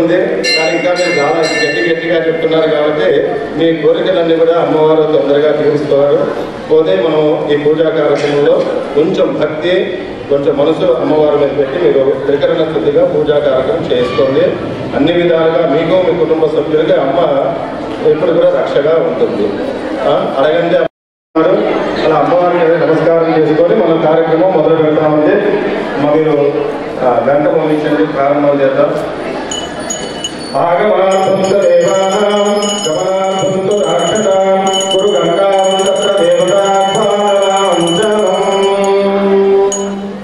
ఉంది. కానీ ఇంకా మీరు చాలా గట్టిగా చెప్తున్నారు కాబట్టి మీ కోరికలన్నీ కూడా అమ్మవారు తొందరగా తీరుస్తారు. పోతే మనం ఈ పూజా కార్యక్రమంలో కొంచెం భక్తి, కొంచెం మనసు అమ్మవారి మీద పెట్టి మీరు త్రికరణ శుద్ధిగా పూజా కార్యక్రమం చేసుకోండి. అన్ని విధాలుగా మీకు మీ కుటుంబ సభ్యులకి అమ్మ ఇప్పుడు కూడా రక్షగా ఉంటుంది. అడగండి అలా అమ్మవారికి నమస్కారం చేసుకొని మనం కార్యక్రమం మొదలు పెడతామండి. మీరు గంట పంపించండి, ప్రారంభం చేద్దాం. ఆగమార్థంతో దేవానాం గమనార్థంతో రాక్షసాం గురు గంగాం తత్ర దేవతాభానాం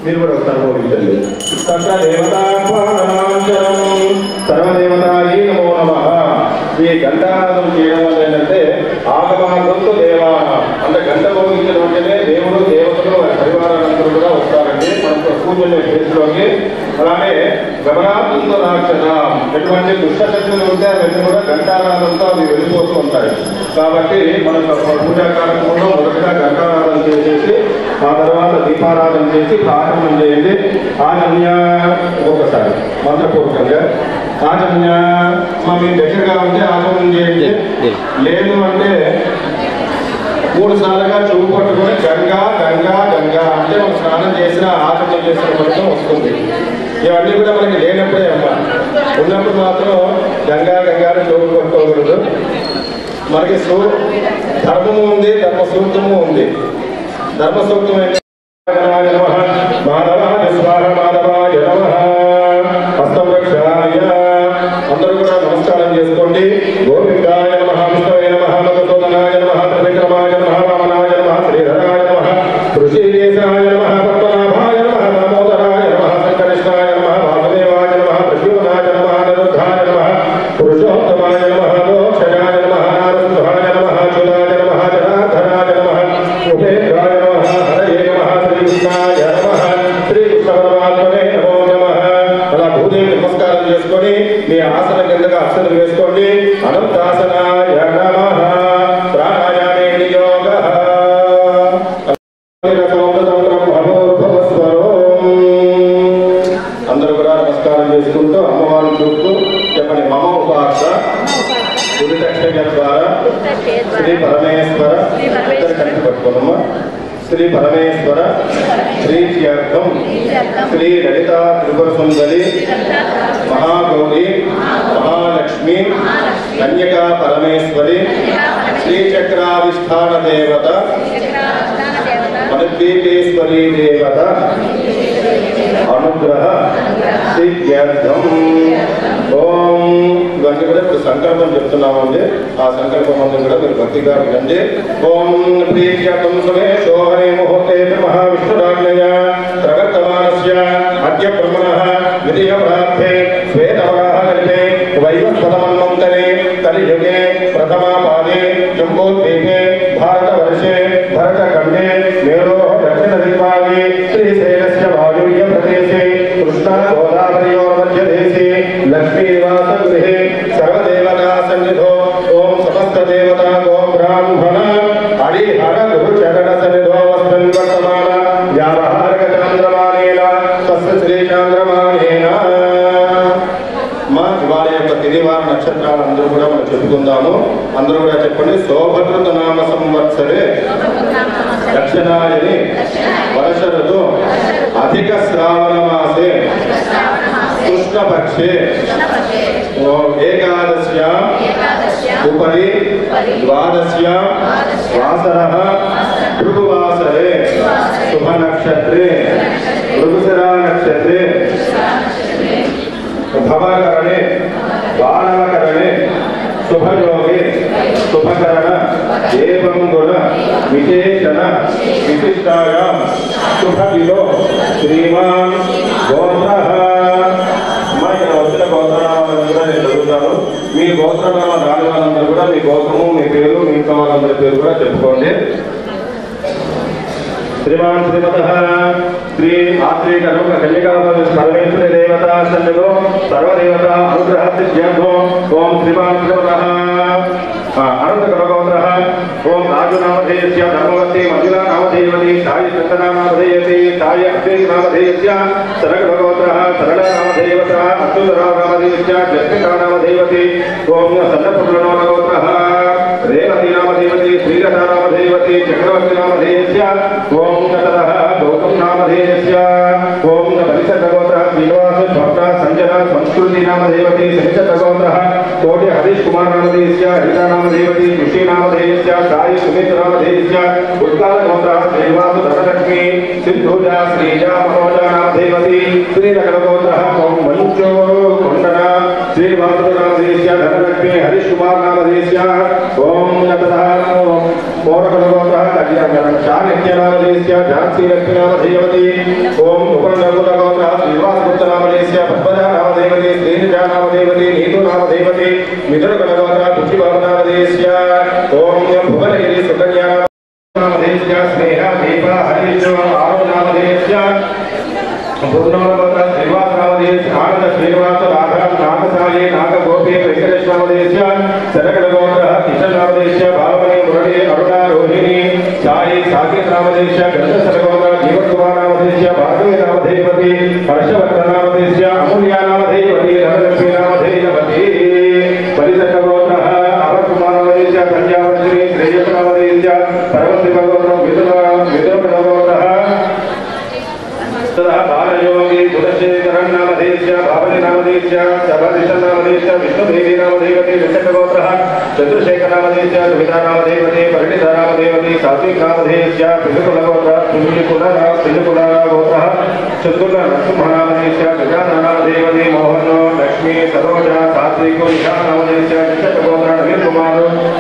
మీరు కూడా ఒకసారి పంపించండి. తత్ర దేవతాభానాం సర్వదేవతాయే నమో నమః. ఈ గంటానాదం చేయడం వల్ల ఏంటంటే ఆగమార్థంతో దేవానాం అంటే గంట మోగించడం అంటేనే దేవుడు దేవతలు పరివారాలందరూ కూడా వస్తారండి మనకు పూజల ప్లేస్లోకి. అలానే గమనార్థంతో రాక్షసాం ఎటువంటి దుష్టశక్తులు ఉంటే అవన్నీ కూడా గంటానాదంతో అవి వెళ్ళిపోతూ ఉంటాయి. కాబట్టి మనకు పూజా కార్యక్రమంలో మొదటగా గంటానాదం చేసేసి ఆ తర్వాత దీపారాధన చేసి ప్రారంభం చేయండి. ఆచమ్య ఒక్కొక్కసారి మంత్రపూర్వకంగా ఆచమ్య మీ దగ్గరగా ఉంటే ఆచమనం చేయండి. లేదు అంటే 3 సార్లుగా చెవు పట్టుకొని గంగా గంగా గంగా అంటే మనం స్నానం చేసిన ఆచమనం చేసిన ఫలితం వస్తుంది. ఇవన్నీ కూడా మనకి లేనప్పుడే అమ్మ, ఉన్నప్పుడు మాత్రం గంగా గంగాని చెవు పట్టుకోకూడదు. మనకి ధర్మము ఉంది, ధర్మ సూక్తము ఉంది. ధర్మ సూక్తం ఏంటి? మాధవాయ స్వాహ మాధవాయ నమః హస్తం రక్షాయ. అందరూ కూడా నమస్కారం చేసుకోండి. గోవిందాయ నమః విష్ణవే నమః మధుసూదనాయ నమః త్రివిక్రమాయ నమః వామనాయ నమః శ్రీధరాయ నమః ఋషికేశాయ నమః పద్మనాభాయ నమః దామోదరాయ నమః సంకరిష్ణాయ నమః వాసుదేవాయ నమః ప్రద్యుమ్నాయ నమః అనిరుద్ధాయ నమః పురుషోత్తమాయ నమః మోక్షయాయ నమః నారసింహాయ నమః అచ్యుతాయ నమః జనార్దనాయ నమః ఉపేంద్రాయ నమః హరయే నమః శ్రీకృష్ణాయ నమః శ్రీకృష్ణ పరమాత్మనే నమో నమః. అలా భూదేవి నమస్కారం చేసుకొని మీ ఆసన కిందగా అక్షతలు వేసుకోండి. అనంతాసనాయ నమః. ప్రాణాయామే నియోగః. అందరూ కూడా నమస్కారం చేసుకుంటూ అమ్మవారిని చూస్తూ చెప్పండి. మమ ఉపాస గురుదక్షిణ ద్వారా శ్రీ పరమేశ్వర ఇద్దరు కలిసి పట్టుకోనమ్మా. శ్రీ పరమేశ్వర శ్రీత్యర్థం శ్రీ లలితా త్రిపుర సుందరి మహాగౌరి మహాలక్ష్మి కన్యకా పరమేశ్వరి శ్రీచక్రాధిష్టాన దేవత మణిద్వీపేశ్వరీ దేవత అనుగ్రహ సిద్ధ్యర్థం. ఓం. ఇవన్నీ కూడా ఇప్పుడు సంకల్పం చెప్తున్నామండి. ఆ సంకల్పం అంతా కూడా మీరు భక్తిగా వినండి. ఓం ప్రీత్యర్థం సుమేషో హరే ముహూర్తే మహావిష్ణురాజ్ఞయ ప్రవర్తమానస్య అద్య బ్రహ్మణః ద్వితీయ ప్రార్థే శ్వేతవరాహ కల్పే వైవస్వతమన్వంతరే కలియుగే ప్రథమా పాదే జంబోద్వీపే భారతవర్షే భరతఖండే మేరో దక్షిణ దిగ్భాగే శ్రీశైలస్య వాయువ్య ప్రదేశే కృష్ణా గోదావరియోర్మధ్యదేశే లక్ష్మీనివాసగృహే సర్వదేవతా సన్నిధో ఓం సమస్త దేవతా గో బ్రాహ్మణ హరిహర గురు చరణ సన్నిధో వస్మిన్ వర్తమాన వ్యావహారిక చాంద్రమానేన తస్య శ్రీ చాంద్రమానేన. ఇవాళ యొక్క తిదివార నక్షత్రాలు అందరూ కూడా మనం చెప్పుకుందాము. అందరూ కూడా చెప్పండి. శోభకృత నామ సంవత్సరే దక్షిణాయని వర్ష ఋతు అధిక శ్రావణ మాసే కృష్ణపక్షే ఏకాదశ్యాం ఉపరి ద్వాదశ్యాం వాసరః భృగువాసరే శుభ నక్షత్రే మృగశిరా నక్షత్రే భవకరణే వానవకరణే శుభయోగే శుభకరణ ఏవం గుణ విశేషణ విశిష్టాయాం శుభవిలో శ్రీమాన్ గోత్రః. ఇక్కడ వచ్చిన గోత్రనామాలను కూడా నేను చదువుతాను. మీ గోత్రనామా రాని వాళ్ళందరూ కూడా మీ గోత్రము, మీ పేరు, మీ ఇంట్లో వాళ్ళందరి పేరు కూడా చెప్పుకోండి. శ్రీమాన్ శ్రీమతః శ్రీ ఆశ్రీకరం కన్యకా పరమేశ్వరి దేవతా సన్నిధో సర్వదేవత అనుగ్రహ సిద్ధ్యర్థో ఓం శ్రీమాన్ శ్రీమతః అనంతకరగోత్రః ఓం రాజు నామధేయస్య ధర్మవతి మంజులా నామధేయవతి సాయి चंदनामधेयते साय अग्निनामधेयस्य सरगभगवत्रः सरलनामधेयवतः अच्युतरामनामधेयस्य जस्मितानामधेयवते ओम सन्नपुर्णनामधेयवतः रेवतीनामधेयवते श्रीरथानामधेयवते चक्रवर्तीनामधेयस्य ओम ततः गौतमनामधेयस्य ओम परिसरगोत्रः श्रीनिवास स्वप्न संजना संस्कृतिनामधेयवते सनिचतगोत्रः कोटि हरीश कुमारनामधेयस्य हरितानामधेयवते कृषिनामधेयस्य साई सुमित्रामधेयस्य उत्कालगोत्रः श्रीनिवास धनलक्ष्मी सिद्धूजा श्रीजा मनोजानामधेयवते श्रीनगरगोत्रः ओम मंचो कुंडना श्रीनिवासनामधेयस्य धनलक्ष्मी हरीश कुमारनामधेयस्य ओम ततः मोरगोत्रः चाणक्यनामधेयस्य झांसीलक्ष्मीनामधेयवते ओम उपनगोत्रः श्रीनिवासगुप्तनामधेयस्य पद्मजानामधेयवते श्रीनिजानामधेयवते नीतुनामधेयवते मिथुनगोत्रः तुष्टिबाबुनामधेयस्य ओम भुवनगिरि सुकन्यानामधेयस्य स्नेहा दीपा हरीश आरुणामधेयस्य पूर्णगोत्रः श्रीनिवासनामधेयस्य आनंद श्रीनिवास राधा नागसाये नागगोपी वेंकटेश्वरनामधेयस्य सरगोत्रः किशननामधेयस्य भावनी मुरली अरुणा रोहिणी साई साकेतनामधेयस्य गंधसरगोत्रः जीवकुमारनामधेयस्य भार्गवीनामधेयवते हर्षवर्धनामधेयस्य अमूल्यानामधेयवते धनलक्ष्मीनामधेयवते परिसरगोत्रः अमरकुमारनामधेयस्य संध्यावश्री श्रेयसनामधेयस्य परमशिवगोत्रः विदुरगोत्रः ततः बालयोगी गुणशेखरनामधेयस्य भावनीनामधेयस्य शबरिशनामधेयस्य विष्णुदेवीनामधेयवते विष्णुगोत्रः चंद्रशेखरनामधेयस्य सुमितानामधेयवते परिणितानामधेयवते सात्विकनामधेयस्य पिलकुलगोत्रः पिलकुलगोत्रः चतुर्नरसिंहनामधेयस्य गजाननामधेयवते मोहनो लक्ष्मी सरोजा सात्विको निशानामधेयस्य विष्णुगोत्रः नवीनकुमार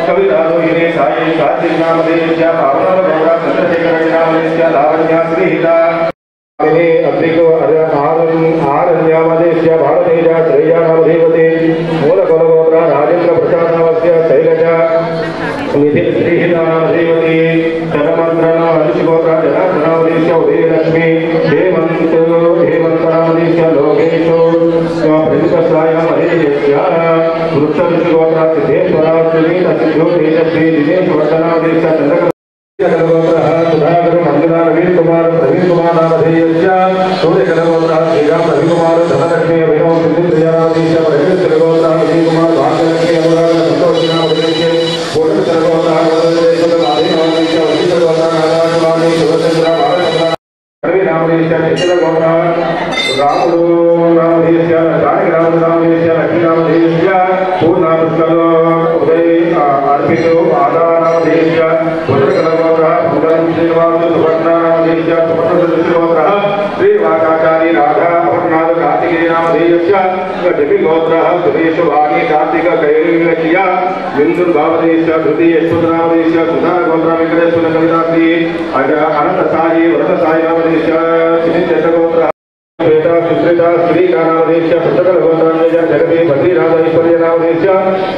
कवितारोहिणी साई सात्विकनामधेयस्य भावनागोत्रः चंद्रशेखरनामधेयस्य लावण्य श्रीहिता अद्रिको आरण्यामधेयस्य भारतेजा श्रेयानामधेयवते मूलकुलगोत्रः राजेन्द्र प्रसादनामस्य शैलजा निधि श्रीहितानामधेयवते चरमन्त्रः हरिशगोत्रः जनार्दनामधेयस्य उदयलक्ष्मी हेमन्तनामधेयस्य लोकेशो प्रतिपस्रायामधेयस्य वृक्षऋषिगोत्रः सिद्धेश्वरः सुनीतसिद्धो तेजस्वी दिनेशवर्धनामधेयस्य चन्द्रगोत्रः सुधाकर मंजुला नवीन कुमार प्रवीण कुमार नामधेयस्य सूर्यकलगोत्रः श्रीराम रविकुमार धनलक्ष्मी अभिनव सिद्धिप्रियानामधेयस्य प्रवीणगोत्रः विजय कुमार भाग्यलक्ष्मी अनुराग संतोषनामधेयस्य पूर्णचरगोत्रः नामधेयस्य वशिष्ठगोत्रः नारायणवाणी शिवचंद्र बालचंद्र नामधेयस्य निखिलगोत्रः रामुलु नामधेयस्य जानकीनामधेयस्य लक्ष्मीनामधेयस्य पूर्णापुष्कलो उदय अर्पितो आदानामधेयस्य पूर्णकलगोत्रः श्रीनिवास सुवर्णानामधेयस्य सुवर्णऋषिगोत्रः श्रीवाकाचारी राधा अमरनाथ कार्तिकेयनामधेयस्य दिव्यगोत्रः सुरेश वाणी कार्तिक कैलक्ष्य बिन्दुर्भावधेयस्य धृतीय यशोधनामधेयस्य सुधागोत्रः वेंकटेश्वर कविताश्री अनंत साई व्रत साईनामधेयस्य श्रीचन्द्रगोत्रः श्वेता सुश्रिता श्रीकानामधेयस्य पुस्तकलगोत्रः जगति बद्रीनाथ ऐश्वर्यनामधेयस्य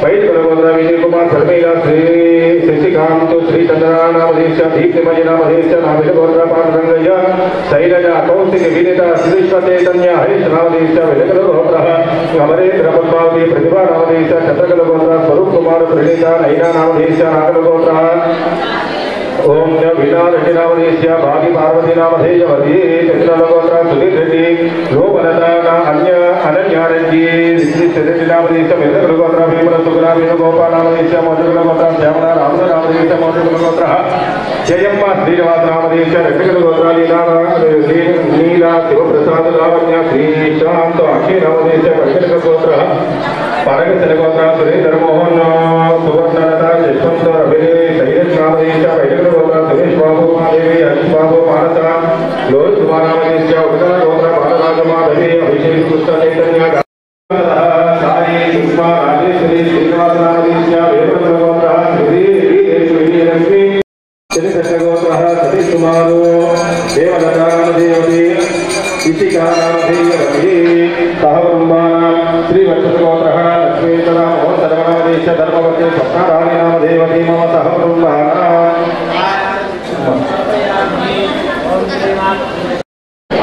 पैठकलगोत्रः विजय कुमार धर्मेला श्री शशिकांत श्रीचंद्रनामधेयस्य दीप्तिमयनामधेयस्य नामिलगोत्रः पांडुरंगय्य शैलजा कौशिक विनीता श्रीश्वचैतन्य हरीशनामधेयस्य विलकलगोत्रः अमरेन्द्र पद्मावती प्रतिभानामधेयस्य चंद्रकलगोत्रः स्वरूप कुमार प्रणीता नयनानामधेयस्य नागलगोत्रः ओम वीणारेड्डिनामधेयस्य भागी पार्वतीनामधेयवती चंद्रलगोत्रः सुधीर रेड्डी लोकलता अनन्यारेड्डी रेड्डिनामधेयस्य मेदकलगोत्रः भीमल सुगुणा वेणुगोपालनामधेयस्य मोदकलगोत्रः श्यामला रामनामधेयस्य मोदकलगोत्रः जयम्मा श्रीनिवासनामधेयस्य रक्षकलगोत्रः नीला शिवप्रसाद लावण्य श्रीशांत अक्षयनामधेयस्य कक्षकलगोत्रः पारगचलगोत्रः सुरेंद्र मोहन सुवर्णलता यशवंत रविले शैलेशनामधेयस्य वैदिकलगोत्रः सुरेश बाबू महादेवी हरीश बाबू मानसा लोहित कुमारनामधेयस्य उत्तरगोत्रः बालराजमाधवी अभिषेक कृष्ण चैतन्य साई सुषमा राजेश्वरी श्रीनिवासनामधेयस्य वेदगोत्रः श्रीदेवी श्रीकृष्णगोत्रः सतीश कुमार देवलतानामधेयवती इशिकानामधेयवती सहकुटुम्बानां श्रीवत्सगोत्रः लक्ष्मीतरा मोहनधर्मनामधेयस्य धर्मवती स्वप्नारायणामधेयवती मम सहकुटुम्बानाम्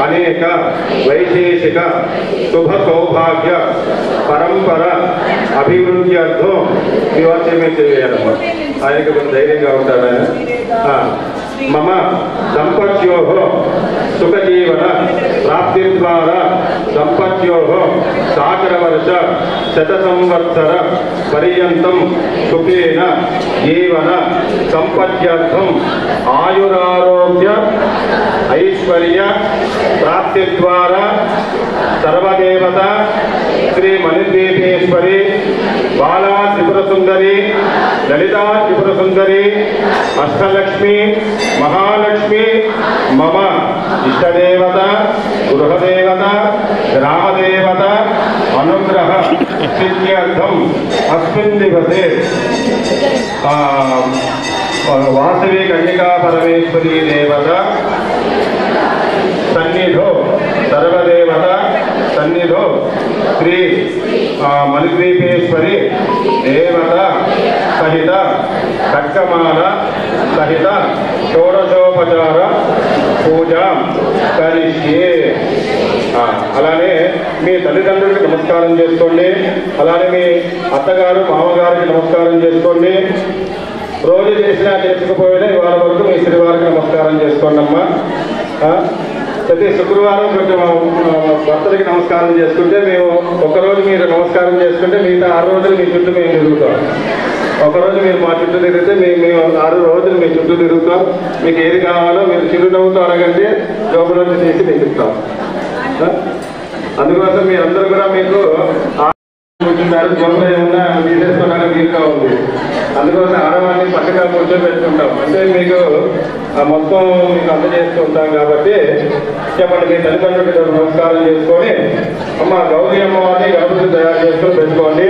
अनेक वैशेषिक शुभ सौभाग्य परंपर अभिवृद्ध्यर्थं निवासమే చేయాలన్నమాట. ఆయనకి కొంచెం ధైర్యంగా ఉంటాడు ఆయన. మమ దంపత్యోః సుఖజీవన ప్రాప్తి ద్వారా దంపత్యోః సాగరవర్ష శత సంవత్సర పర్యంతం సుఖేన జీవన సంపత్యర్థం ఆయురారోగ్య ఐశ్వర్య ప్రాప్తి ద్వారా సర్వదేవత శ్రీ మణిద్వీపేశ్వరి బాలా త్రిపుర సుందరి లలితా త్రిపుర సుందరి అష్టలక్ష్మి మహాలక్ష్మి మమ ఇష్టదేవత గృహదేవత గ్రామదేవత అనుగ్రహ సిద్ధ్యర్థం అస్మిన్ దివసే వాసవి కన్యకా పరమేశ్వరీ దేవత సన్నిధో సర్వదేవత సన్నిధో శ్రీ మణిద్వీపేశ్వరి దేవత సహిత ఖడ్గమాల సహిత షోడశోపచార పూజ కరిష్యే. అలానే మీ తల్లిదండ్రులకి నమస్కారం చేసుకోండి. అలానే మీ అత్తగారు మామగారికి నమస్కారం చేసుకోండి. రోజు చేసినా చేసుకోపోయినా ఇవాళ వరకు మీ శ్రీవారికి నమస్కారం చేసుకోండి అమ్మా. ప్రతి శుక్రవారం కొంచెం భర్తలకి నమస్కారం చేసుకుంటే మేము ఒకరోజు మీరు నమస్కారం చేసుకుంటే మిగతా 6 రోజులు మీ చుట్టూ మేము తిరుగుతాం. ఒకరోజు మీరు మా చుట్టూ తిరిగితే మేము 6 రోజులు మీ చుట్టూ తిరుగుతాం. మీకు ఏది కావాలో మీరు చిరునవ్వుతో అడగండి, జోబులోంచి తీసి మీకు ఇస్తాం. అందుకోసం మీరందరూ కూడా మీకు కూర్చుంటారు, జోబులో ఏమన్నా తీసేసుకోవడానికి వీలుగా ఉంది. అందుకోసం ఆడవాళ్ళని పక్కగా కూర్చోబెట్టుకుంటాం. అంటే మీకు మొత్తం మీకు అందజేస్తూ ఉంటాం కాబట్టి చెప్పండి. మీ తల్లిదండ్రులకి నమస్కారం చేసుకొని అమ్మ గౌరీ అమ్మవారిని గణపతి తయారు చేసుకొని పెట్టుకోండి.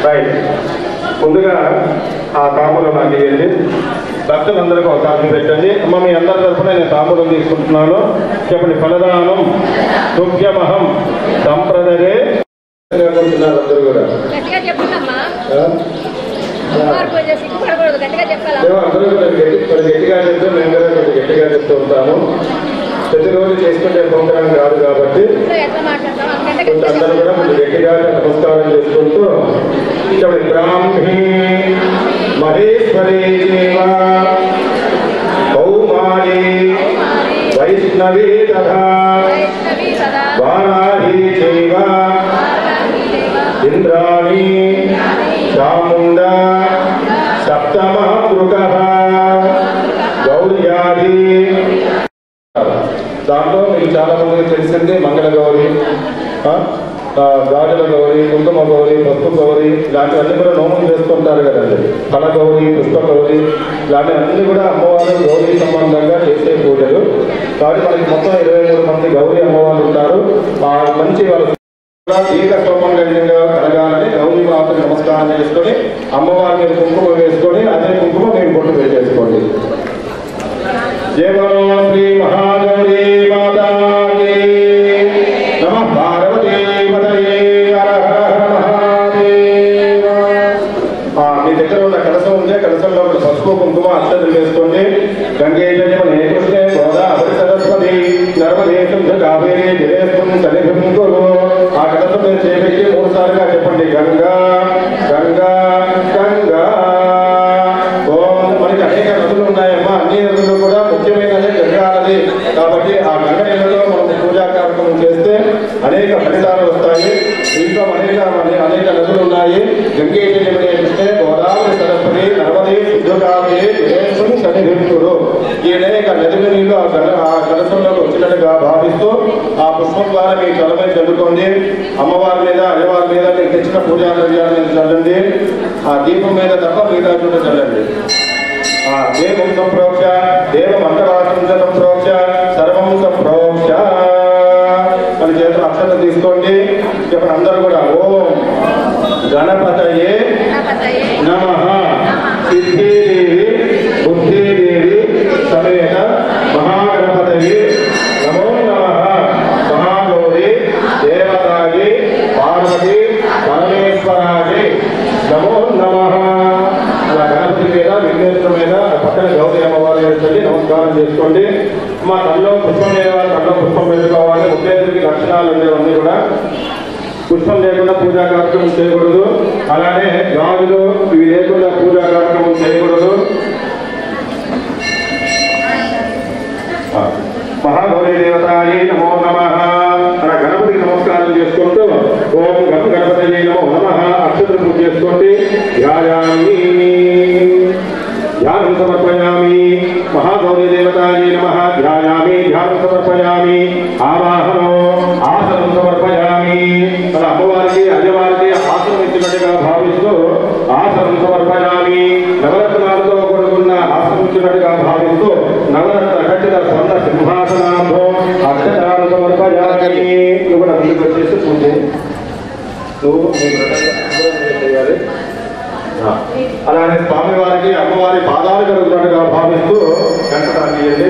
రైట్. ముందుగా ఆ తాంబూలం నాకు ఇవ్వండి. భక్తులందరికీ ఒక కాఫీ పెట్టండి. అమ్మ మీ అందరి తరఫున నేను తాంబూలం తీసుకుంటున్నాను. చెప్పండి. ఫలదానం తుభ్యమహం సంప్రదరే. అందరూ కూడా అందరూ గట్టిగా చెప్తే మేము కూడా కొంచెం గట్టిగా చెప్తూ ఉంటాము. ప్రతిరోజు చేసుకుంటే ప్రోగ్రాం కాదు కాబట్టి కొంచెం అందరూ కూడా కొంచెం గట్టిగా నమస్కారం చేసుకుంటూ చెప్పండి. బ్రాహ్మీ మహేశ్వరీ కౌమారీ వైష్ణవీ తథా వారాహీ చైవ ఇంద్రాణి చాముండా సప్తమృగః గౌర్యాది. దాంట్లో మీకు చాలా మందికి తెలిసింది మంగళ గౌరి, గాజుల గౌరి, కుంకుమ గౌరి, పసుపు గౌరి ఇలాంటివన్నీ కూడా నోములు చేస్తుంటారు కదండి. ఫల గౌరి, పుష్ప గౌరి ఇలాంటివన్నీ కూడా అమ్మవారు గౌరీ సంబంధంగా చేసే పూజలు. కాబట్టి మనకి మొత్తం 23 మంది గౌరీ అమ్మవారు ఉంటారు. మంచి వాళ్ళు దీర్ఘ సౌమంగళ్యంగా కలగాలని గౌరీ మాతకు నమస్కారం చేసుకొని అమ్మవారి మీద కుంకుమ వేసుకొని అదే కుంకుమ మేము బొట్టు పెట్టేసుకోండి. జయ బలో శ్రీ మహాగౌరీ మాతాకి నమః. పార్వతీ పతయే హర హర మహాదేవ. మీ దగ్గర ఉన్న కలసం ఉంటే కలసంలో పసుపు కుంకుమ అక్షతలు వేసుకోండి. గంగే జయమనే కృష్ణే గోదావరి సరస్వతి నర్మదే సింధు కావేరీ జలేస్మిన్ సన్నిధిం కురు. ఆ కలసం మీద చేపెట్టి 3 సార్లుగా చెప్పండి. గంగా గంగా గంగా. మనకి అనేక నదులు ఉన్నాయమ్మా. అన్ని నదులు కూడా ముఖ్యమైనది గంగా నది. కాబట్టి ఆ గంగ నీళ్ళలో మనం పూజా కార్యక్రమం చేస్తే అనేక ఫలితాలు వస్తాయి. ఇంకా అనేక నదులు ఉన్నాయి. గంగే జయమనే కృష్ణే గోదావరి సరస్వతి నర్మదే సింధు కావేరీ జలేస్మిన్ సన్నిధిం కురు. ఈ అనేక నదుల నీళ్లు ఆ కలసంలోకి వచ్చినట్టుగా భావిస్తూ ఆ పుష్పం ద్వారా మీ తలపై చల్లుకోండి. అమ్మవారి మీద అయ్యవారి మీద మీకు తెచ్చిన పూజా ద్రవ్యాలను చల్లండి. ఆ దీపం మీద తప్ప మిగతా చోట చల్లండి. దేవం సంప్రోక్ష దేవమంతరాశం సంప్రోక్ష సర్వం సంప్రోక్ష అని చేతులు అక్షరం తీసుకోండి. ఇప్పుడు అందరూ కూడా ఓం గణపతయే నమః సిద్ధిదేవి బుద్ధిదేవి సమేత మహాగణపతయే నమో నమః మహాగౌరీ దేవతాయి పార్వతి పరమేశ్వరాయి నమో నమః. అలా గణపతి మీద విఘ్నేశ్వర మీద పక్కన గౌరీ అమ్మవారి నమస్కారం చేసుకోండి. మా తల్లో పుష్పం లేవాలి, తల్లో పుష్పం పెట్టుకోవాలి. ముఖ్యమంత్రికి లక్షణాలు ఉండేవన్నీ కూడా పుష్పం లేకుండా పూజా కార్యక్రమం చేయకూడదు. అలానే గాజులు ఇవి లేకుండా పూజా కార్యక్రమం చేయకూడదు. ఇచ్చినట్టుగా భావిస్తూ ఆసనం సమర్పయామి. నవరత్నాలతో కూడుకున్న ఆసనం ఇచ్చినట్టుగా భావిస్తూ నవరత్న ఖచ్చిత స్వర్ణ సింహాసనాంతో అక్షరాలు సమర్పయామి. నువ్వు కూడా ముందుకు వచ్చేసి పూజ నువ్వు చేయాలి. అలానే స్వామివారికి అమ్మవారి పాదాలు కలుగుతున్నట్టుగా భావిస్తూ గంటదాన్ని చేయండి.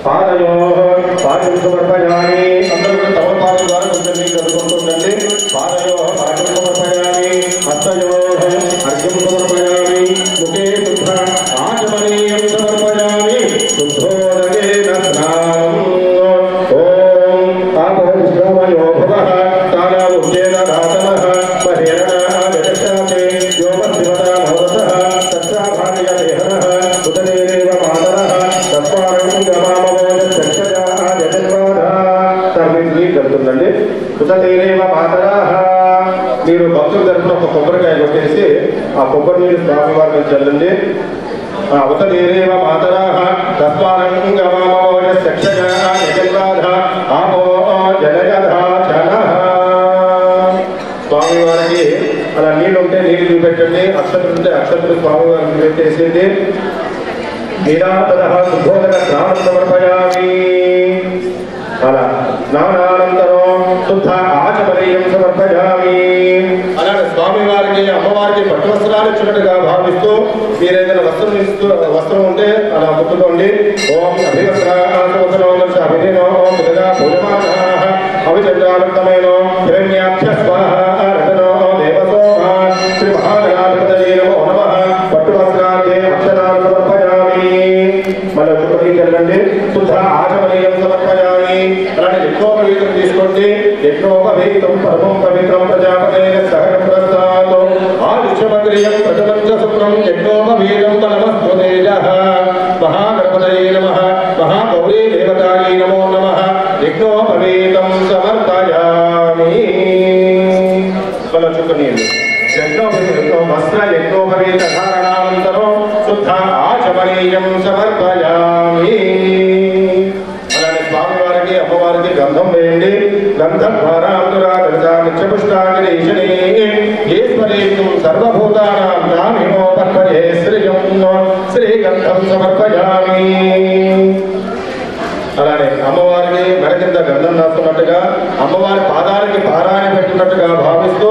పాదయో పాఠం సమర్పయామి. అందరూ కూడా తమ పాదం ద్వారా కొంచెం నీకు జరుగుతుంటుందండి. పాదయో పాఠం సమర్పయామి. హస్తయో అర్ఘ్యం సమర్పయామి. ముఖే శుద్ధ ఆచమనీయం సమర్పయామి. శుద్ధోదకేన స్నానం. ఓం పాపో విశ్రమయో భవః తానాముఖ్యేన దాతమః మహేరణః జగశాతే యోమశివతా భవతః తత్రాభార్య దేహనః ఉదనేరేవ మాతరః తత్వారం జరుగుతుందండి. ఉదనేరేవ మాతరః. మీరు భక్తుల తరఫున ఒక కొబ్బరికాయ కొట్టేసి ఆ కొబ్బరి నీరు స్వామి వారిని చల్లండి. ఉదనేరేవ మాతరః తత్వారం స్వామి వారికి అలా నీళ్ళు ఉంటే నీళ్ళు చూపెట్టండి. అక్షతులు ఉంటే అక్షతులు స్వామి వారికి పెట్టేసేది. నీరాతరః శుద్ధోదక స్నానం సమర్పయామి. అలా స్నానానంతరం శుద్ధ ఆచమనీయం సమర్పయామి. అలాగే స్వామి వారికి అమ్మవారికి పట్టు వస్త్రాలు ఇచ్చినట్టుగా భావిస్తూ మీరు ఏదైనా వస్త్రం ఉంటే అలా ముట్టుకోండి. ఓం అభివస్త్రాసనో అభినో విధగా పూజమానః అవిచంద్రానంతమేనో హిరణ్యాభ్య స్వాహ రతనో దేవసోమ శ్రీ మహాగణాధిపతయే నమో నమః. పట్టు వస్త్రాన్ని అక్షరాలు సమర్పయామి. మళ్ళీ చుట్టూ వెళ్ళండి. శుద్ధ ఆచమనీయం సమర్పయామి. అలానే యజ్ఞోపవీతం తీసుకోండి. యజ్ఞోపవీతం పరమం పవిత్రం ప్రజాపతేన సహనం ప్రసాదో ఆదిత్యమగ్రియం ప్రజలంచ శుక్రం యజ్ఞోపవీతం నమస్తు తేజః. మహాగణపతయే నమః. మహాగౌరీ దేవతాయే నమో నమః. యజ్ఞోపవీతం సమర్పయామి. మళ్ళీ చుట్టూ నీళ్ళు. వస్త్ర యజ్ఞోపవీత ధారణానంతరం శుద్ధ ఆచమనీయం సమర్పయామి. అలానే స్వామివారికి అమ్మవారికి గంధం వేయండి. గంధం ద్వారాపుష్టాంగి ఈశ్వరీం సర్వభూతానాం దామినోపర్పయే శ్రీయం శ్రీగంధం సమర్పయామి. అలానే అమ్మవారికి మెడ కింద గంధం రాస్తున్నట్టుగా అమ్మవారి పాదాలకి పారాయణ పెట్టినట్టుగా భావిస్తూ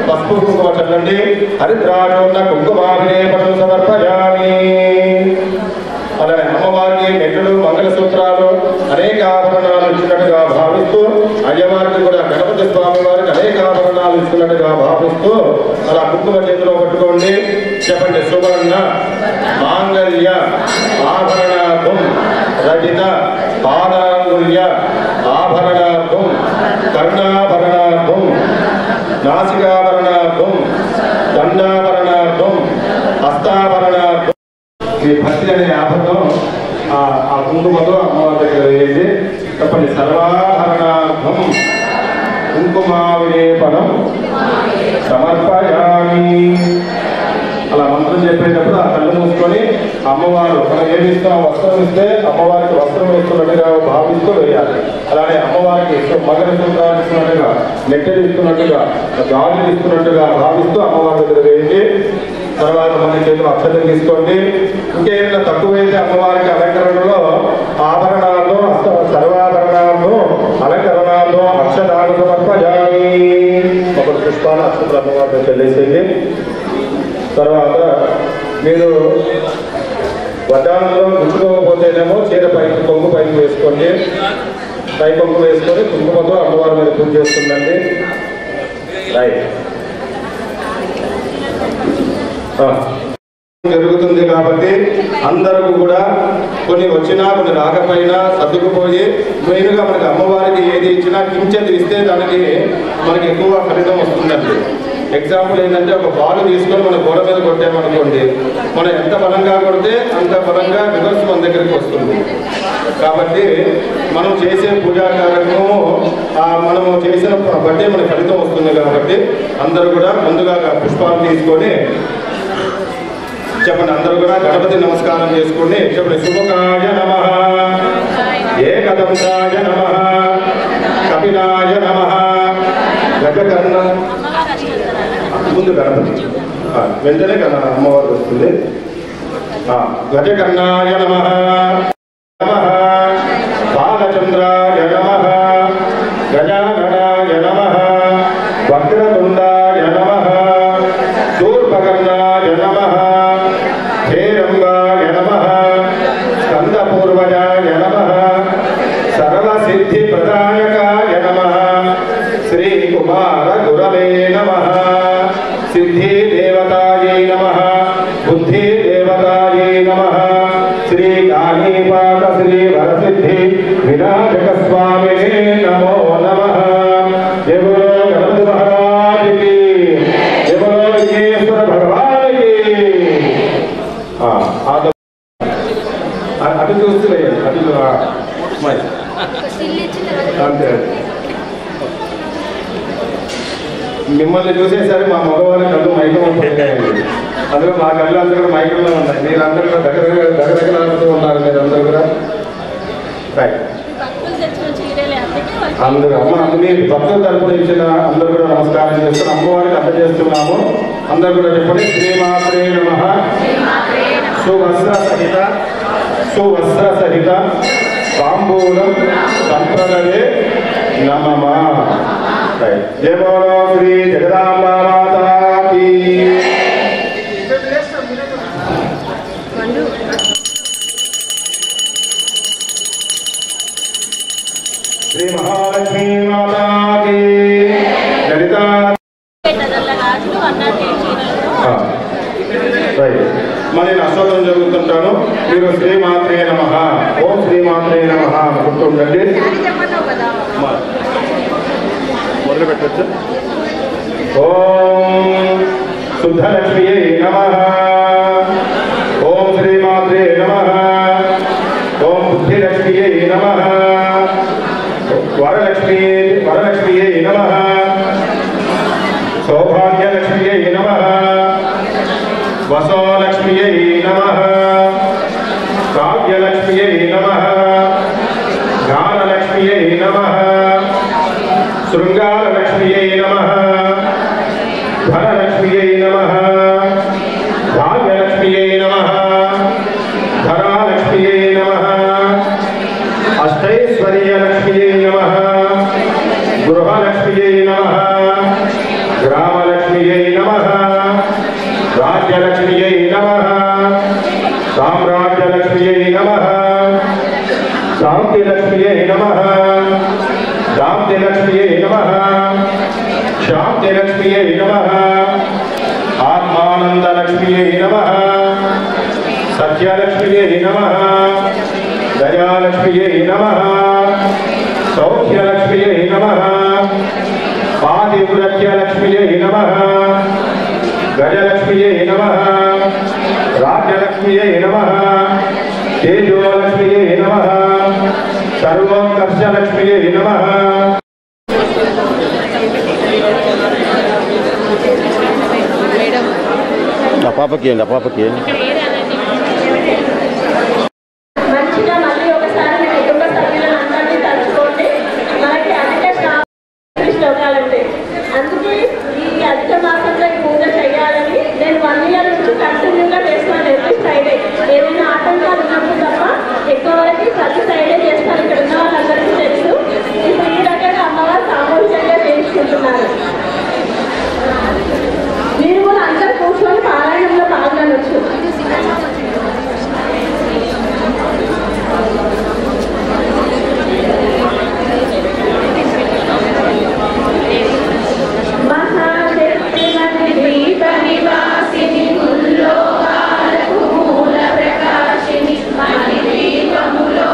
పసుపు కుంకుమ చల్లండి. హరిద్రాజోన్న కుంకుమాభిలేపనం సమర్పయామి. అలానే అమ్మవారికి నెట్టులు మంగళసూత్రాలు అనేక ఆభరణాలు ఇచ్చినట్టుగా భావిస్తూ అయ్యవారికి కూడా గణపతి స్వామి వారికి అనేక ఆభరణాలు ఇస్తున్నట్టుగా భావిస్తూ అలా కుంకుమ చేతిలో పట్టుకోండి. చెప్పండి. సువర్ణ మాంగళ్య ఆభరణార్థం రజిత పాదాంగుల్య ఆభరణార్థం కర్ణాభరణార్థం నాసికాభరణార్థం దండాభరణార్థం హస్తాభరణార్థం. ఈ భక్తి అనే ఆభరణం ఆ కుంకుమతో అమ్మవారి దగ్గర వేయండి. చెప్పండి. సర్వాభరణార్థం కుంకుమావిలేపనం సమర్పయామి. అలా మంత్రం చెప్పేటప్పుడు ఆ కళ్ళు మూసుకొని అమ్మవారు మనం ఏమి ఇస్తాం వస్త్రం ఇస్తే అమ్మవారికి వస్త్రం ఇస్తున్నట్టుగా భావిస్తూ వేయాలి. అలానే అమ్మవారికి మగర సూత్రాలు ఇస్తున్నట్టుగా నెట్టెలు ఇస్తున్నట్టుగా గాజులు ఇస్తున్నట్టుగా భావిస్తూ అమ్మవారి దగ్గర వేయండి. తర్వాత మన చేతులు అక్షతలు తీసుకోండి. ఇంకేమైనా తక్కువైతే అమ్మవారికి అలంకరణలో ఆభరణాలు సర్వాభరణాలు అలంకరణాలు అక్షతాలు సమర్పయామి. ఒక పుష్పాలు అక్షతలు అమ్మవారిని చెల్లేసేయండి. తర్వాత మీరు వడ్డానంలో గుచ్చుకోకపోతేనేమో చీర పైకి కొంగు పైకి వేసుకోండి. పై కొంగు వేసుకొని కుంకుమతో అమ్మవారి మీద పూజ చేస్తుందండి. రైట్. జరుగుతుంది కాబట్టి అందరూ కూడా కొన్ని వచ్చినా కొన్ని రాకపోయినా సర్దుకుపోయి మెయిన్గా మనకి అమ్మవారికి ఏది ఇచ్చినా కించెంత ఇస్తే దానికి మనకి ఎక్కువ ఫలితం వస్తుందండి. ఎగ్జాంపుల్ ఏంటంటే ఒక బాల్ తీసుకొని మన గోడ మీద కొట్టామనుకోండి, మనం ఎంత బలంగా కొడితే అంత బలంగా రివర్స్ మన దగ్గరికి వస్తుంది. కాబట్టి మనం చేసే పూజా కార్యక్రమము మనము చేసిన బట్టే మనకి ఫలితం వస్తుంది. కాబట్టి అందరూ కూడా ముందుగా పుష్పాలు తీసుకొని చెప్పండి. అందరూ కూడా గణపతి నమస్కారం చేసుకోండి. చెప్పండి. శుభకాయ నమః, ఏకదంతాయ నమః, కపిలాయ నమః, గజకర్ణ ముందు గణపతి వెంటనే అమ్మవారు వస్తుంది. గజకర్ణాయ నమః నమః, బాలచంద్రాయ నమః, గజాననాయ నమః, వక్రతుండాయ నమః, శూర్పకర్ణాయ నమః, హేరంగాయ నమః, స్కందపూర్వజాయ నమః, సర్వసిద్ధిప్రదాయకాయ నమః, శ్రీకుమార గురవే నమః, సిద్ధిదేవతాయై నమః, బుద్ధిదేవతాయై నమః, శ్రీ కాణీపాక శ్రీ వరసిద్ధి వినాయక స్వామినే నమో నమః. ఎవరో గణపతి మహారాజుకి, ఎవరో విఘ్నేశ్వర భగవానికి. అటు చూస్తున్నాయి అటు అంతే. మిమ్మల్ని చూసేసరి మా మగవారి కళ్ళు మైకంలో పడిపోయాయండి. అందులో మా కళ్ళు అందరూ కూడా మైకంలో ఉన్నాయి. మీరందరూ కూడా దగ్గర ఉన్నారు. మీరందరూ కూడా అందరూ అమ్మ మీ భక్తుల తరపున ఇచ్చిన అందరూ కూడా నమస్కారం చేస్తూ అమ్మవారికి అందజేస్తున్నాము. అందరూ కూడా చెప్పండి. శ్రీమాత్రే నమః. సువస్త్ర సహిత తాంబూలం సంప్రదయే నమః. జయ బోలో శ్రీ జగదాంబా మాతాకి. శ్రీ మహాలక్ష్మీ మాతాకి. లలిత మరి నేను అష్టోత్తరం జరుగుతుంటాను. మీరు శ్రీమాత్రే నమః, ఓం శ్రీమాత్రే నమః గుర్తుండండి. మొదలు పెట్టచ్చు. ఓం శుద్ధలక్ష్మీయై నమః, ఓం శ్రీమాత్రే నమః, ఓం బుద్ధిలక్ష్మీయై నమః, వరలక్ష్మీయై నమః, సౌభాగ్యలక్ష్మీయై నమః, వసోలక్ష్మీయై నమః, కావ్యలక్ష్మీయై నమః, జ్ఞానలక్ష్మీయై నమః, శృంగారలక్ష్మీయై నమః, ధనలక్ష్మీయై నమః, భాగ్యలక్ష్మీయై నమః, ధరాలక్ష్మీయై నమః, అష్టైశ్వర్యలక్ష్మీయై నమః, గృహలక్ష్మీయై నమః, గ్రామలక్ష్మీయై నమః, రాజ్యలక్ష్మీయై నమః, సామ్రాజ్యలక్ష్మీయై నమః, శాంతిలక్ష్మీయై నమః, శాంతిలక్ష్మీయై నమః, శాంతిలక్ష్మీయై నమః, ఆత్మానందలక్ష్మీయై నమః, సత్యలక్ష్మీయై నమః, దయాలక్ష్మీయై నమః, సౌఖ్యలక్ష్మీయై నమః, పాతివ్రత్యలక్ష్మీయై నమః, గజలక్ష్మీయై నమః, రాజ్యలక్ష్మీయై నమః, తేజోలక్ష్మీయై నమః, సర్వోత్కర్షలక్ష్మీయై నమః. పాపకి మంచిగా మళ్ళీ ఒకసారి మీ కుటుంబ సభ్యులను అందరినీ తలుచుకోండి. మనకి అధిక శ్లోకాలంటే అందుకే ఈ అధిక మాసంలో ఈ పూజ చేయాలని నేను 1 year నుంచి కంటిన్యూగా చేస్తాను. ఎవ్రీ ఫ్రైడే ఏదైనా ఆటంకాలు ఉన్నప్పుడు తప్ప ఎక్కువ వరకు ప్రతి ఫ్రైడే చేస్తాను. ఇక్కడ ఉన్న వాళ్ళందరికీ తెలుసు. ఇప్పుడు ఈ రకంగా అమ్మవారు సామూహికంగా చేయించుకుంటున్నారు. మీరు కూడా అందరూ కూర్చొని పారాయణంలో పాల్గొనవచ్చు. మూల ప్రకాశిని మణి దీపములో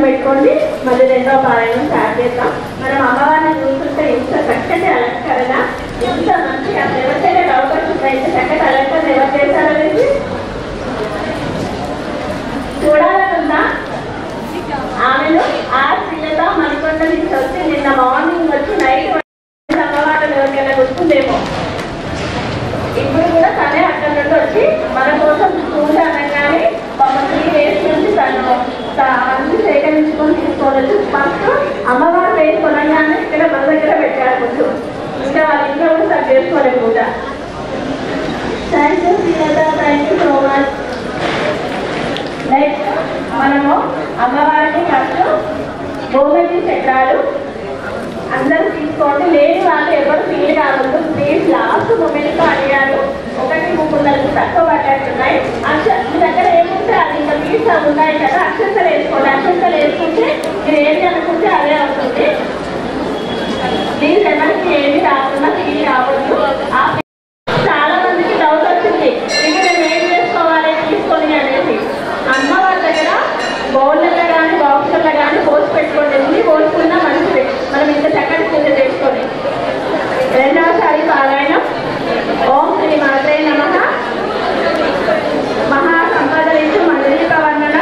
పెట్టుకోండి. మళ్ళీ రెండవ పారాయణం స్టార్ట్ చేద్దాం. మనం అమ్మవారిని చూస్తుంటే ఇంత చక్కటి అలంకరణ, ఇంత మంచిగా ఎవరికైనా డౌట్ వచ్చిందా ఇంత చక్కటి అలంకరణ ఎవరు చేశారనేది చూడాలనుందా? ఆమెను ఆ స్త్రీలతో మణికొండ నుంచి వచ్చి నిన్న మార్నింగ్ వచ్చి నైట్ అమ్మవారిని ఎవరికైనా గుర్తుందేమో. ఇప్పుడు కూడా తనే అక్కడ నుండి వచ్చి మన కోసం పూజ అనగానే మమ్మల్ని వేసి నుంచి తను అన్ని సేకరించుకొని తీసుకోవచ్చు. ఫస్ట్ అమ్మవారు వేసి కొనగానే ఇక్కడ మన దగ్గర పెట్టారు కొంచెం. ఇంకా వాళ్ళ ఇంట్లో కూడా తను చేసుకోలేదు పూజ. Thank you Srilatha, thank you so much. Next మనము అమ్మవారిని ఫస్ట్ భోగతి చక్రాలు అందరూ తీసుకోండి. లేని వాళ్ళు ఎవరు ఫీల్ కావద్దు. ప్లీజ్ లాస్ట్ మూమెంట్తో అడిగారు. 1-3 తక్కువ పట్టేస్తున్నాయి. మీ దగ్గర ఏముంటే అది ఇంకా తీసా ఉన్నాయి కదా, అక్షంతలు వేసుకోండి. అక్షంతలు వేసుకుంటే మీరు ఏది అనుకుంటే అదే అవుతుంది. ప్లీజ్ ఎవరికి ఏమి రాకుండా ఫీల్ కావద్దు. చాలా మందికి డౌట్ వచ్చింది, ఇంకా నేను ఏం చేసుకోవాలి తీసుకొని అనేది. అమ్మవారి దగ్గర బౌళ్ళలో కానీ బాక్సుల్లో కానీ పోసి పెట్టుకోండి. ఎన్ని పోసుకున్నా మంచిది. మనం ఇంత చక్కటి పూజ చేసుకొని రెండవసారి పారాయణం. ఓం శ్రీ మాత్రే నమః. మహాసంపదలించు మండలిక వర్ణన.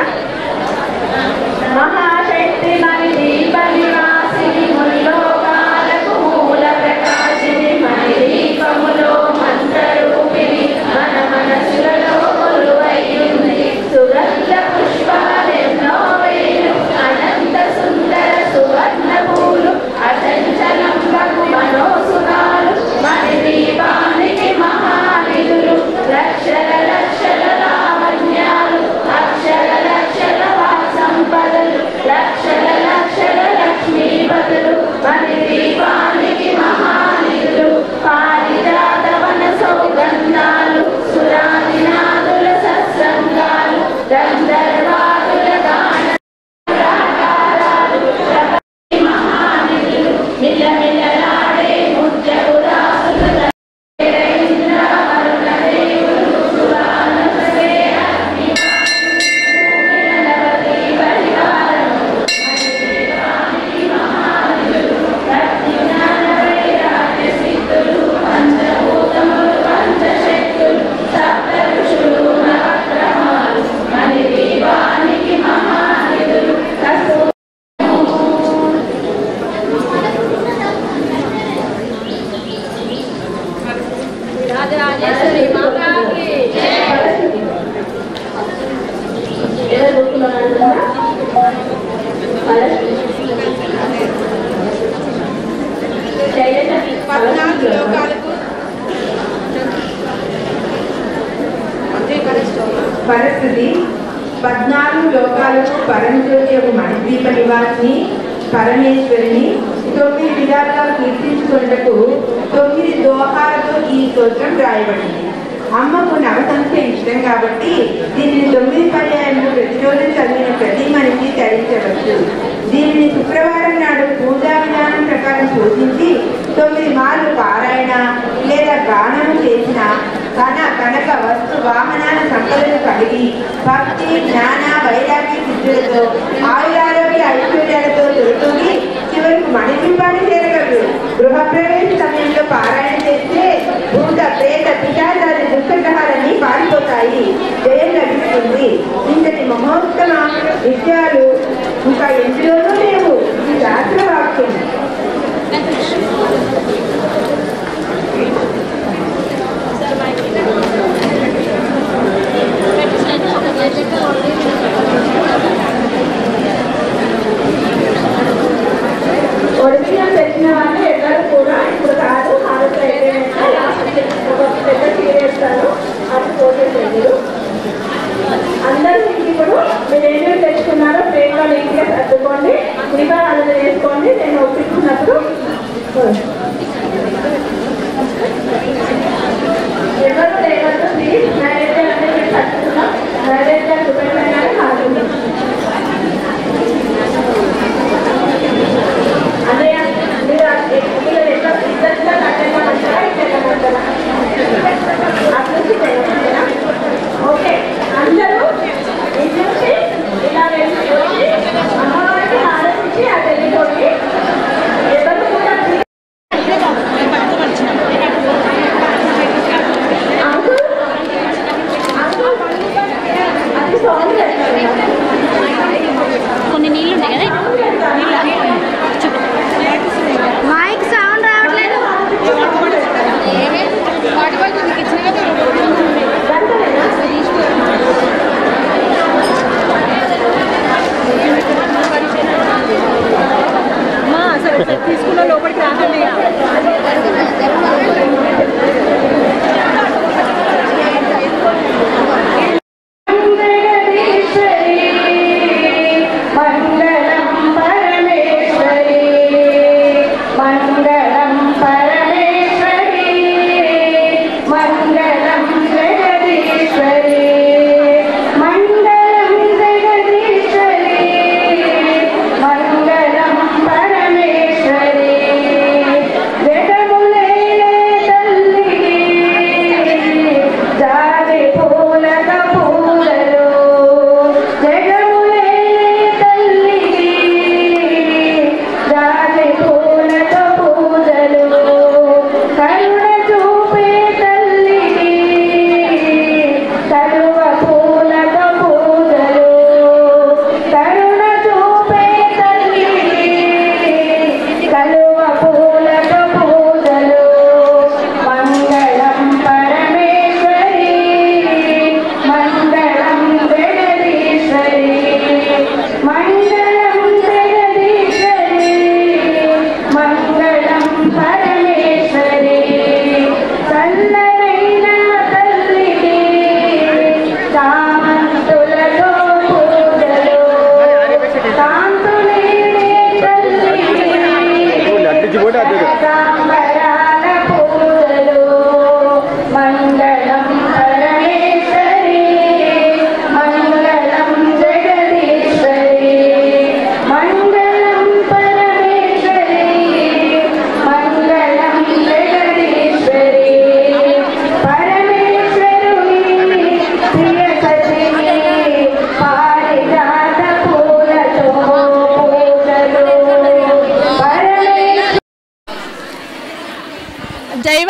మహాశక్తి మణి దీప నివాసిని మునిలోకాలకు మూల ప్రకాశిని మణి దీపములో మంత్రరూపిణి మన మనసులలో కొలువైయుంది. సుగంధ పుష్పాలెన్నో వేలు అనంత సుందర సువర్ణ పూలు అచంచలంబకు మనోసురాలు మణి దీపానికి మహానిధులు లక్షల లక్షల లావణ్యాలు అక్షర లక్షల సంపదలు లక్షల లక్షల లక్ష్మీపతులు మణి దీపానికి మహానిధులు పారిజాతవన సౌగంధాలు సురాదినాదుల సత్సంగాలు గంధర్వాదుల గాన మహానిధులు మిలమిలలాడే ముత్యపురాసులు పరిస్థితి 14 లోకాలకు పరంజ్యోతి యొక్క మణిద్వీప నివాసిని పరమేశ్వరిని 9 విధాలుగా కీర్తించుకున్నటకు 9 దోహాలతో ఈ స్తోత్రం రాయబడింది. అమ్మకు నవసంఖ్య ఇష్టం కాబట్టి దీనిని 9 పర్యాయములు ప్రతిరోజు చదివిన ప్రతి మనిషి ధరించవచ్చు. దీనిని శుక్రవారం నాడు పూజా విధానం ప్రకారం పూజించి 9 మార్లు పారాయణ లేదా గానము చేసిన కనక వస్తు వాహనాల సంపదను కలిగి భక్తి జ్ఞాన వైరాగ్య సిద్ధులతో ఆయురారోగ్య ఐశ్వర్యాలతో తొలతూగి చివరికి మణిద్వీపాన్ని చేరగలరు. గృహప్రవేశ సమయంలో పారాయణ చేస్తే భూత ప్రేత పిశాచాది దుఃఖగ్రహాలన్నీ పారిపోతాయి, జయం లభిస్తుంది. ఇంతటి మహోత్తమ విషయాలు ఇంకా ఎందులోనూ లేవు. ఇది శాస్త్రవాక్యం. ఒరిజినల్ తెచ్చిన వాళ్ళు ఎవరు కూడా ఇప్పుడు కాదు, హారతి అయిపోయినాక లాస్ట్ పెద్ద తీరేస్తారు. అది పోసేసేది అందరూ ఇప్పుడు మీరు ఏమేమి తెచ్చుకున్నారో ప్లేట్లో నీట్గా సర్దుకోండి. దీపారాధన చేసుకోండి.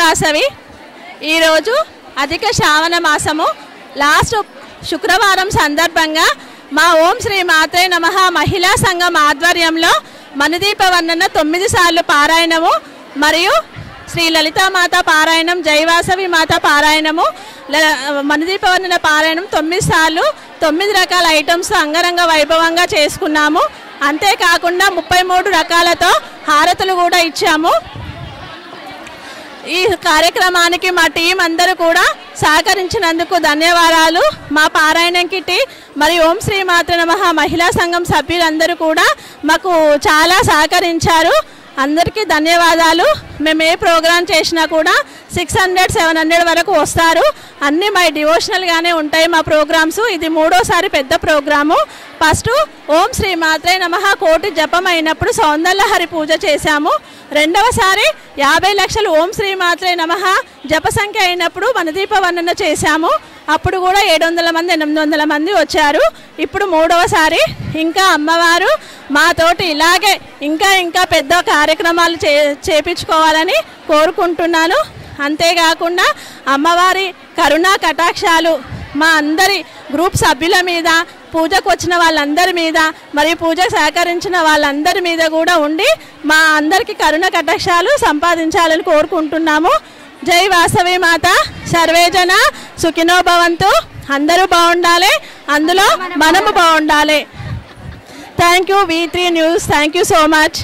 వాసవి. ఈరోజు అధిక శ్రావణ మాసము లాస్ట్ శుక్రవారం సందర్భంగా మా ఓం శ్రీ మాత్రే నమః మహిళా సంఘం ఆధ్వర్యంలో మణిదీప వర్ణన 9 సార్లు పారాయణము మరియు శ్రీ లలితామాత పారాయణం, జైవాసవి మాత పారాయణము, మణిదీప వర్ణన పారాయణం 9 సార్లు 9 రకాల ఐటమ్స్ అంగరంగ వైభవంగా చేసుకున్నాము. అంతేకాకుండా 33 రకాలతో హారతులు కూడా ఇచ్చాము. ఈ కార్యక్రమానికి మా టీం అందరూ కూడా సహకరించినందుకు ధన్యవాదాలు. మా పారాయణం కిట్టి మరియు ఓం శ్రీ మాత్రే నమః మహిళా సంఘం సభ్యులందరూ కూడా మాకు చాలా సహకరించారు. అందరికీ ధన్యవాదాలు. మేము ఏ ప్రోగ్రాం చేసినా కూడా 600-700 వరకు వస్తారు. అన్నీ మా డివోషనల్గానే ఉంటాయి మా ప్రోగ్రామ్స్. ఇది 3వసారి పెద్ద ప్రోగ్రాము. ఫస్ట్ ఓం శ్రీ మాత్రే నమః కోటి జపం అయినప్పుడు సౌందర్యహరి పూజ చేశాము. 2వసారి 50 లక్షలు ఓం శ్రీ మాత్రే నమః జప సంఖ్య అయినప్పుడు మణిదీప వర్ణన చేశాము. అప్పుడు కూడా 700 మంది 800 మంది వచ్చారు. ఇప్పుడు 3వసారి ఇంకా అమ్మవారు మాతోటి ఇలాగే ఇంకా పెద్ద కార్యక్రమాలు చేపించుకోవాలని కోరుకుంటున్నాను. అంతేకాకుండా అమ్మవారి కరుణా కటాక్షాలు మా అందరి గ్రూప్ సభ్యుల మీద, పూజకు వచ్చిన వాళ్ళందరి మీద మరియు పూజకు సహకరించిన వాళ్ళందరి మీద కూడా ఉండి మా అందరికీ కరుణ కటాక్షాలు సంపాదించాలని కోరుకుంటున్నాము. జై వాసవి మాత. సర్వేజన సుఖినో భవంతు. అందరూ బాగుండాలి, అందులో మనము బాగుండాలి. Thank you V3 news. Thank you so much.